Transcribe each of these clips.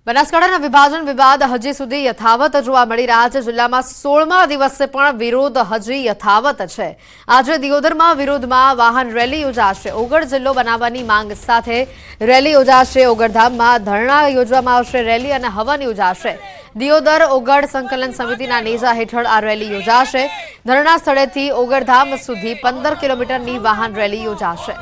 બનાસકાંઠાના વિભાજન વિવાદ હજી સુધી યથાવત જોવા મળી રહ્યા છે। જિલ્લામાં 16મા દિવસે પણ વિરોધ હજી યથાવત છે। આજે દિયોદરમાં વિરોધમાં વાહન રેલી યોજાશે। ઓગળ જિલ્લો બનાવવાની માંગ સાથે રેલી યોજાશે। ઓગળધામમાં ધરણા યોજવામાં આવશે। રેલી અને હવન યોજાશે। દિયોદર ઓગળ સંકલન સમિતિના નેજા હેઠળ આ રેલી યોજાશે। ધરણા સ્થળેથી ઓગળધામ સુધી 15 કિલોમીટરની વાહન રેલી યોજાશે।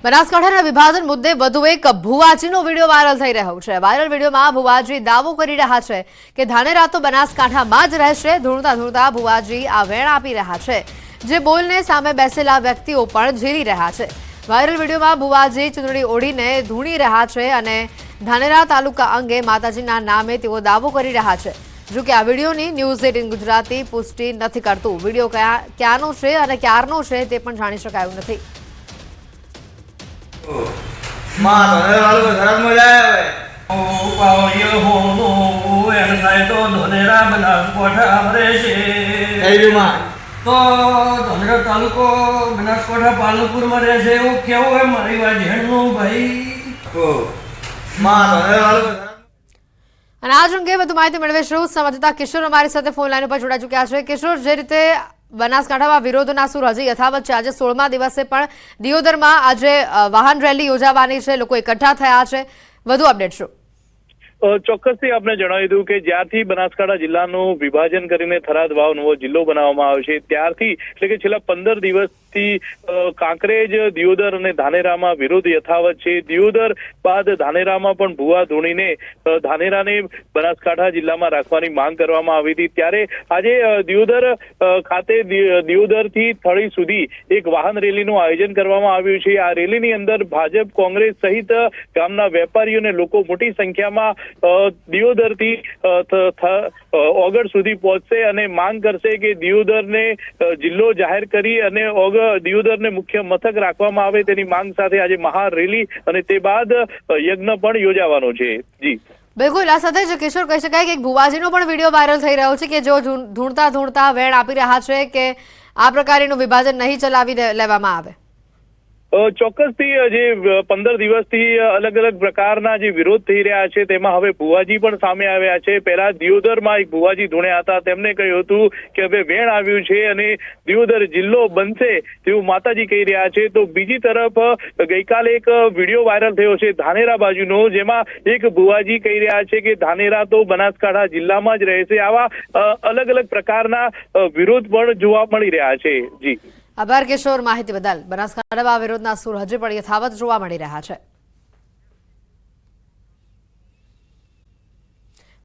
બનાસકાંઠાના વિભાજન મુદ્દે વધુ એક ભુવાજીનો વિડીયો વાયરલ થઈ રહ્યો છે। વાયરલ વિડીયોમાં ભુવાજી દાવો કરી રહ્યા છે કે ધાનેરા તો બનાસકાંઠામાં જ રહેશે। ધૂણતા ધૂણતા ભુવાજી આ વેણ આપી રહ્યા છે, જે બોલને સામે બેસેલા વ્યક્તિઓ પણ ઝીલી રહ્યા છે। વાયરલ વિડીયોમાં ભુવાજી ચૂંદડી ઓઢીને ધૂણી રહ્યા છે અને ધાનેરા તાલુકા અંગે માતાજીના નામે તેઓ દાવો કરી રહ્યા છે। જો કે આ વિડીયોની ન્યૂઝ 18 ગુજરાતી પુષ્ટિ નથી કરતું। વિડીયો ક્યાંનો છે અને ક્યારનો છે તે પણ જાણી શકાયું નથી। તો ધોનેરા તાલુકો બનાસકાંઠા પાલનપુરમાં રહેશે એવું કેવું હોય મારી વાત ઝેણનું ભાઈ। અને આજ અંગે વધુ માહિતી મેળવીશું। સંવાદદાતા કિશોર અમારી સાથે ફોન લાઈન પર જોડાઈ ચૂક્યા છે। કિશોર, જે રીતે બનાસકાંઠામાં વિરોધના સૂર હજી યથાવત છે, આજે 16મા દિવસે પણ દિયોદરમાં આજે વાહન રેલી યોજાવાની છે, લોકો એકઠા થયા છે, વધુ અપડેટ શું? ચોક્કસથી આપણે જણાવી દઉં કે જ્યારથી બનાસકાંઠા જિલ્લાનું વિભાજન કરીને થરાદ વાવ નવો જિલ્લો બનાવવામાં આવ્યો છે ત્યારથી એટલે કે છેલ્લા 15 દિવસથી કાંકરેજ, દિયોદર અને ધાનેરામાં વિરોધ યથાવત છે। દિયોદર બાદ ધાનેરામાં પણ ભુવા ધૂણીને ધાનેરાને બનાસકાંઠા જિલ્લામાં રાખવાની માંગ કરવામાં આવી હતી। ત્યારે આજે દિયોદર ખાતે દિયોદરથી થળી સુધી એક વાહન રેલીનું આયોજન કરવામાં આવ્યું છે। આ રેલીની અંદર ભાજપ, કોંગ્રેસ સહિત ગામના વેપારીઓ અને લોકો મોટી સંખ્યામાં દિયોદરથી ઓગળ સુધી પહોંચશે અને માંગ કરશે કે દિયોદરને જિલ્લો જાહેર કરી અને દિયોદરને મુખ્ય મથક રાખવામાં આવે તેની માંગ સાથે આજે મહા રેલી અને તે બાદ યજ્ઞ પણ યોજાવાનો છે। જી બિલકુલ, આ સાથે જ કિશોર કહી શકાય કે એક ભુવાજીનો પણ વિડીયો વાયરલ થઈ રહ્યો છે કે જો ધૂણતા ધૂણતા વેણ આપી રહ્યા છે કે આ પ્રકારનું વિભાજન નહીં ચલાવી લેવામાં આવે। ચોક્કસથી જે 15 દિવસથી અલગ અલગ પ્રકારના જે વિરોધ થઈ રહ્યા છે તેમાં હવે ભુવાજી પણ સામે આવ્યા છે। પહેલા દિયોદરમાં એક ભુવાજી ધૂણ્યા હતા, તેમને કહ્યું હતું કે હવે વેણ આવ્યું છે અને દિયોદર જિલ્લો બનશે તેવું માતાજી કહી રહ્યા છે। તો બીજી તરફ ગઈકાલે એક વિડીયો વાયરલ થયો છે ધાનેરા બાજુનો, જેમાં એક ભુવાજી કહી રહ્યા છે કે ધાનેરા તો બનાસકાંઠા જિલ્લામાં જ રહેશે। આવા અલગ અલગ પ્રકારના વિરોધ પણ જોવા મળી રહ્યા છે। જી આભાર કિશોર, માહિતી બદલ। બનાસકાંઠામાં વિરોધના સૂર હજી પણ યથાવત જોવા મળી રહ્યા છે।